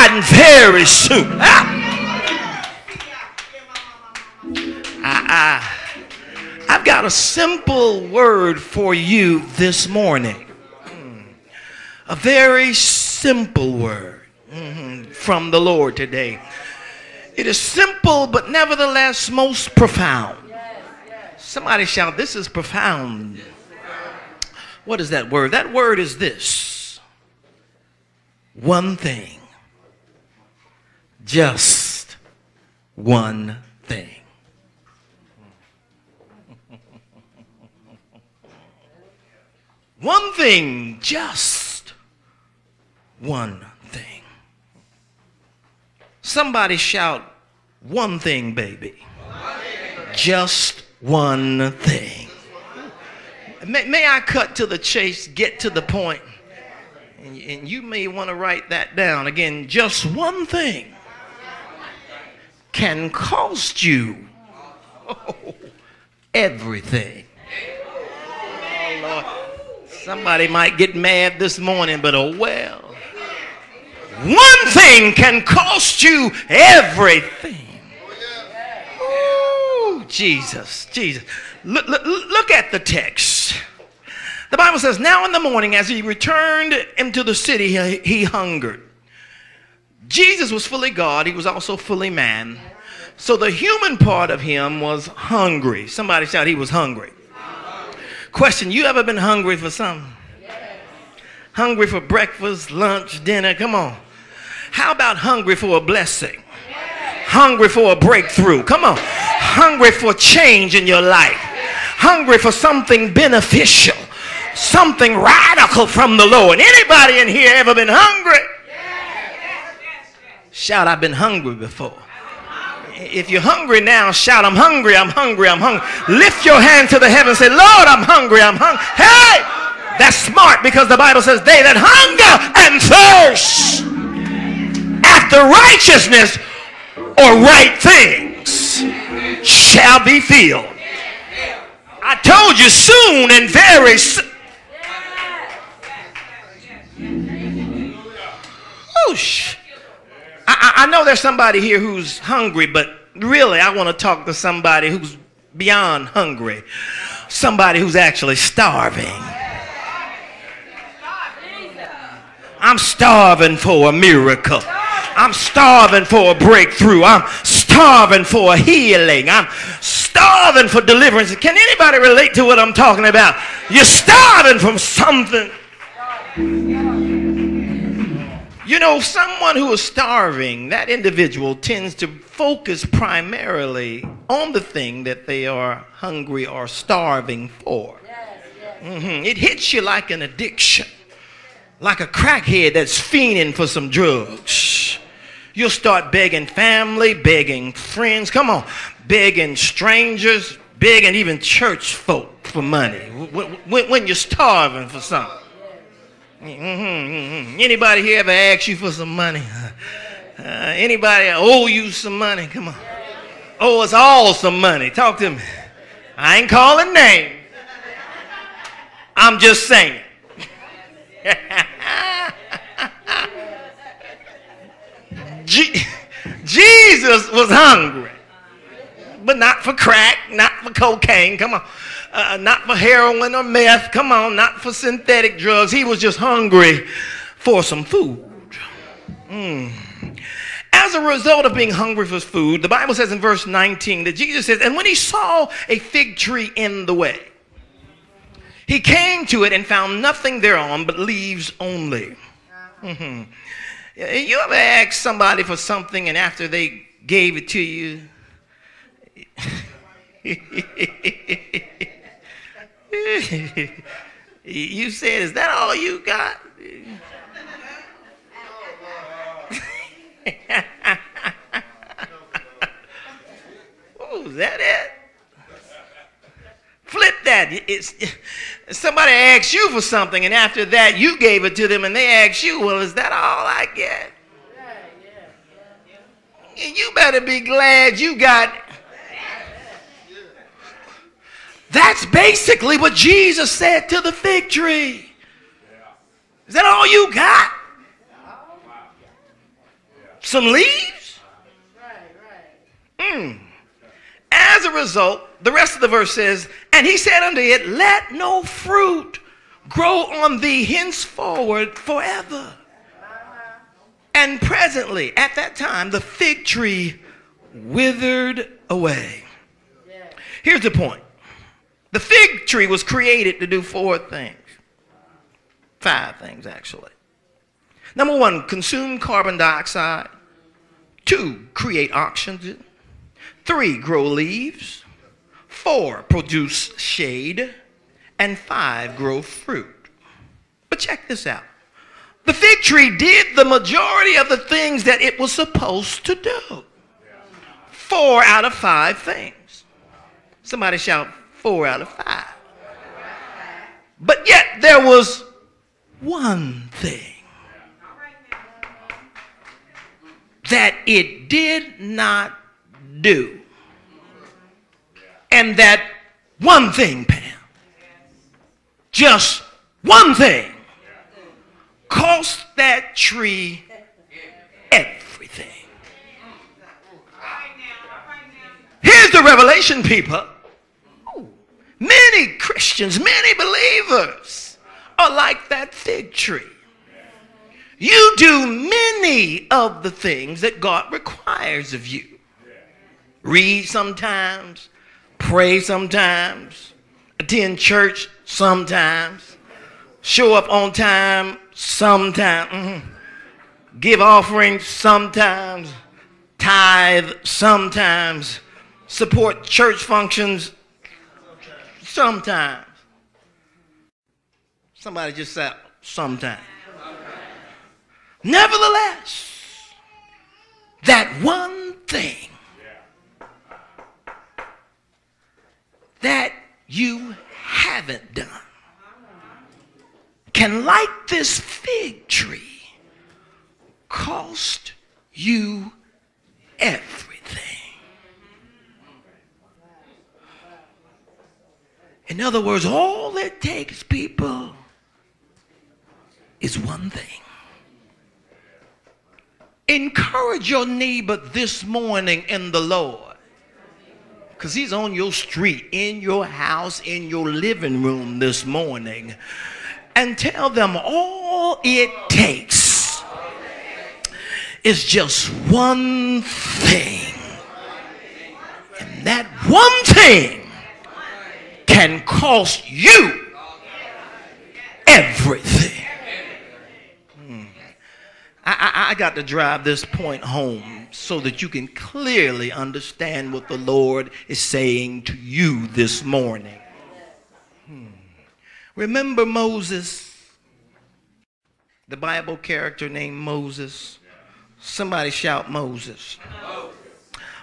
And very soon. I've got a simple word for you this morning. A very simple word from the Lord today. It is simple, but nevertheless most profound. Somebody shout, this is profound. What is that word? That word is this. One thing. Just one thing. One thing, just one thing. Somebody shout, one thing, baby. Just one thing. May I cut to the chase, get to the point? And you may want to write that down. Again, just one thing can cost you everything. Oh, Lord. Somebody might get mad this morning, but oh well. One thing can cost you everything. Ooh, Jesus, Jesus. Look at the text. The Bible says, now in the morning as he returned into the city, he hungered. Jesus was fully God. He was also fully man. So the human part of him was hungry. Somebody shout, he was hungry. Question, you ever been hungry for something? Hungry for breakfast, lunch, dinner? Come on. How about hungry for a blessing? Hungry for a breakthrough? Come on. Hungry for change in your life? Hungry for something beneficial? Something radical from the Lord? Anybody in here ever been hungry? Shout, I've been hungry before. If you're hungry now, shout, I'm hungry, I'm hungry, I'm hungry. Lift your hand to the heavens and say, Lord, I'm hungry, I'm hungry. Hey, that's smart because the Bible says, they that hunger and thirst after righteousness or right things shall be filled. I told you soon and very soon. Whoosh. I know there's somebody here who's hungry, but really I want to talk to somebody who's beyond hungry. Somebody who's actually starving. I'm starving for a miracle. I'm starving for a breakthrough. I'm starving for a healing. I'm starving for deliverance. Can anybody relate to what I'm talking about? You're starving from something. You know, someone who is starving, that individual tends to focus primarily on the thing that they are hungry or starving for. It hits you like an addiction, like a crackhead that's fiending for some drugs. You'll start begging family, begging friends, come on, begging strangers, begging even church folk for money when you're starving for something. Anybody here ever asked you for some money? Anybody owe you some money? Come on. Owe us all some money. Talk to me. I ain't calling names. I'm just saying. Jesus was hungry, but not for crack, not for cocaine. Come on. Not for heroin or meth. Come on, not for synthetic drugs. He was just hungry for some food. As a result of being hungry for food, the Bible says in verse 19 that Jesus says, and when he saw a fig tree in the way, he came to it and found nothing thereon but leaves only. You ever ask somebody for something and after they gave it to you, you said, is that all you got? Oh, is that it? Flip that. Somebody asked you for something and after that you gave it to them and they asked you, well, is that all I get? And you better be glad you got it. That's basically what Jesus said to the fig tree. Is that all you got? some leaves. As a result, the rest of the verse says, and he said unto it, let no fruit grow on thee henceforward forever. And presently, at that time, the fig tree withered away. Here's the point. The fig tree was created to do 4 things. 5 things, actually. Number 1, consume carbon dioxide. 2, create oxygen. 3, grow leaves. 4, produce shade. And 5, grow fruit. But check this out. The fig tree did the majority of the things that it was supposed to do. 4 out of 5 things. Somebody shout 4 out of 5. But yet there was one thing that it did not do. And that one thing, Pam, just one thing, cost that tree everything. Here's the revelation, people. Many Christians, many believers are like that fig tree. You do many of the things that God requires of you. Read sometimes, pray sometimes, attend church sometimes, show up on time sometimes, give offerings sometimes, tithe sometimes, support church functions sometimes. Somebody just said sometimes. Nevertheless, that one thing that you haven't done can, like this fig tree, cost you everything. In other words, all it takes, people, is one thing. Encourage your neighbor this morning in the Lord, because he's on your street, in your house, in your living room this morning, and tell them all it takes is just one thing. And that one thing can cost you everything. I got to drive this point home so that you can clearly understand what the Lord is saying to you this morning. Remember Moses, the Bible character named Moses? Somebody shout Moses.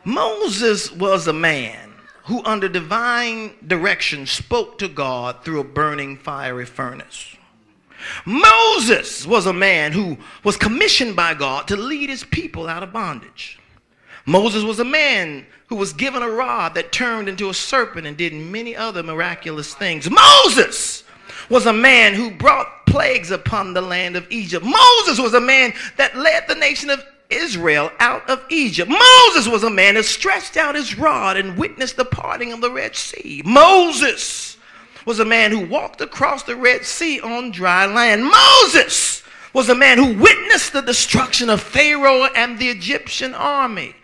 Moses was a man who under divine direction spoke to God through a burning fiery furnace. Moses was a man who was commissioned by God to lead his people out of bondage. Moses was a man who was given a rod that turned into a serpent and did many other miraculous things. Moses was a man who brought plagues upon the land of Egypt. Moses was a man that led the nation of Israel out of Egypt. Moses was a man that stretched out his rod and witnessed the parting of the Red Sea. Moses was a man who walked across the Red Sea on dry land. Moses was a man who witnessed the destruction of Pharaoh and the Egyptian army,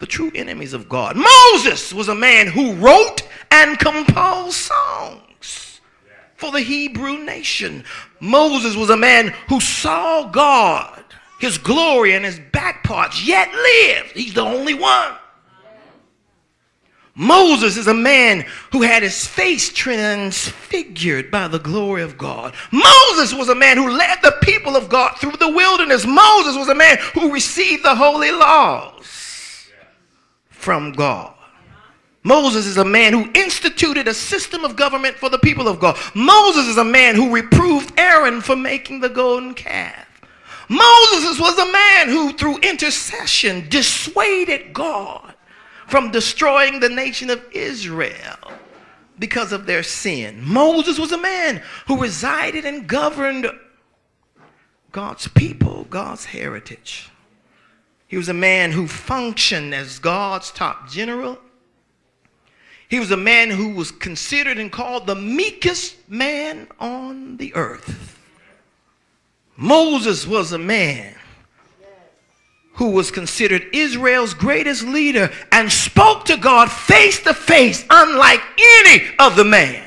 the true enemies of God. Moses was a man who wrote and composed songs for the Hebrew nation. Moses was a man who saw God, his glory and his back parts, yet lived. He's the only one. Moses is a man who had his face transfigured by the glory of God. Moses was a man who led the people of God through the wilderness. Moses was a man who received the holy laws from God. Moses is a man who instituted a system of government for the people of God. Moses is a man who reproved Aaron for making the golden calf. Moses was a man who, through intercession, dissuaded God from destroying the nation of Israel because of their sin. Moses was a man who resided and governed God's people, God's heritage. He was a man who functioned as God's top general. He was a man who was considered and called the meekest man on the earth. Moses was a man who was considered Israel's greatest leader and spoke to God face to face, unlike any other man.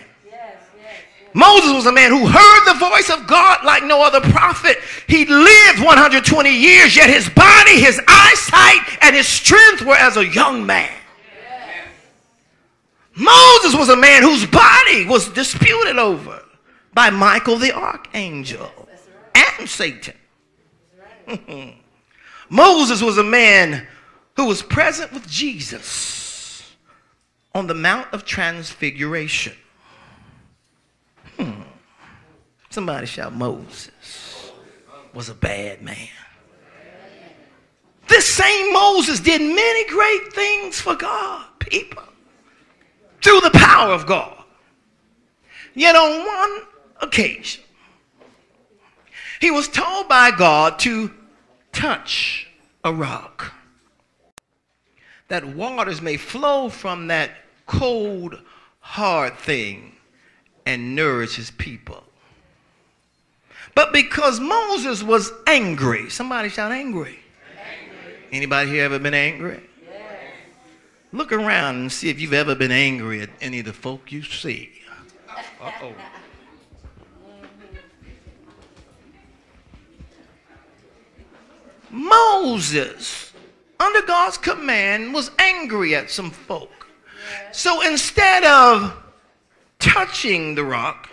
Moses was a man who heard the voice of God like no other prophet. He lived 120 years, yet his body, his eyesight, and his strength were as a young man. Moses was a man whose body was disputed over by Michael the archangel and Satan. Moses was a man who was present with Jesus on the Mount of Transfiguration. Somebody shout, Moses was a bad man. This same Moses did many great things for God, people, through the power of God. Yet on one occasion, he was told by God to touch a rock, that waters may flow from that cold, hard thing and nourish his people. But because Moses was angry, somebody shout angry. Anybody here ever been angry? Yes. Look around and see if you've ever been angry at any of the folk you see. Uh-oh. Moses, under God's command, was angry at some folk. Yes. So instead of touching the rock,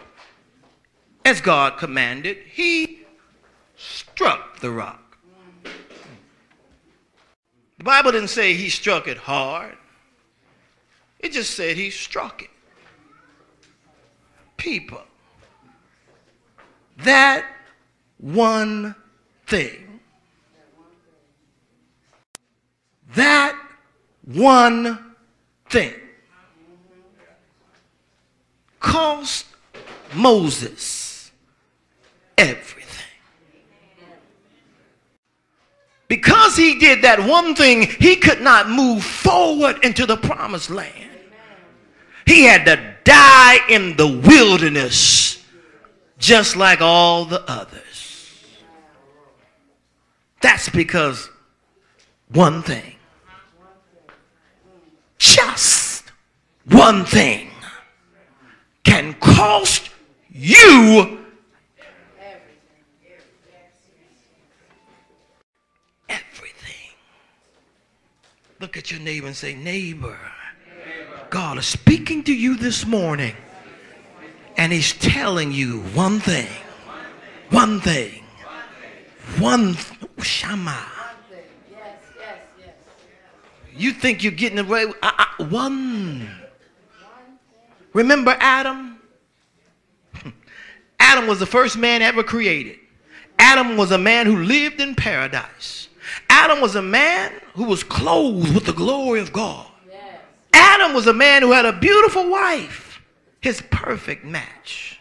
as God commanded, he struck the rock. The Bible didn't say he struck it hard. It just said he struck it. People, that one thing, cost Moses everything. Because he did that one thing, he could not move forward into the promised land. He had to die in the wilderness just like all the others. That's because one thing, just one thing, can cost you everything. Look at your neighbor and say, neighbor, God is speaking to you this morning, and he's telling you one thing, Shama. You think you're getting away with one. Remember Adam? Adam was the first man ever created. Adam was a man who lived in paradise. Adam was a man who was clothed with the glory of God. Yes. Adam was a man who had a beautiful wife, his perfect match.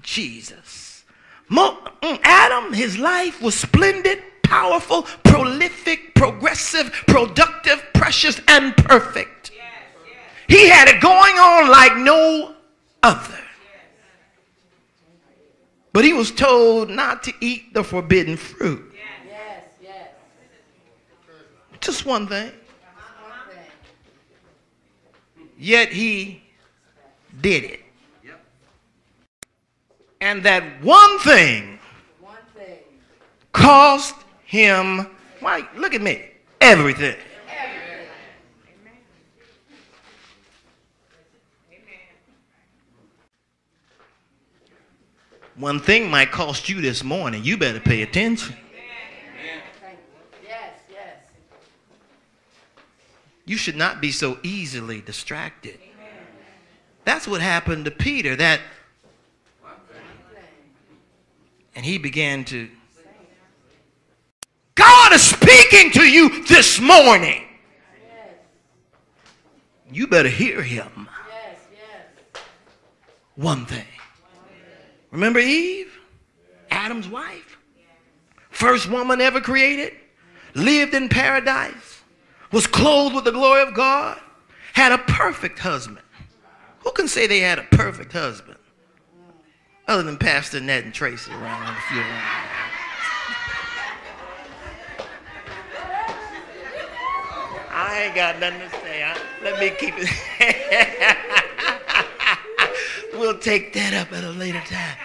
Jesus. Adam, his life was splendid, powerful, prolific, progressive, productive, precious, and perfect. Yes. Yes. He had it going on like no other. But he was told not to eat the forbidden fruit. Yes, yes. Just one thing. Yet he did it. And that one thing cost him, why, look at me, everything. One thing might cost you this morning. You better pay attention. Yes, yes. You should not be so easily distracted. That's what happened to Peter. And he began to. God is speaking to you this morning. You better hear him. One thing. Remember Eve? Adam's wife? First woman ever created? lived in paradise, was clothed with the glory of God, had a perfect husband. Who can say they had a perfect husband? Other than Pastor Ned and Tracy around a few around. I ain't got nothing to say. Let me keep it. We'll take that up at a later time.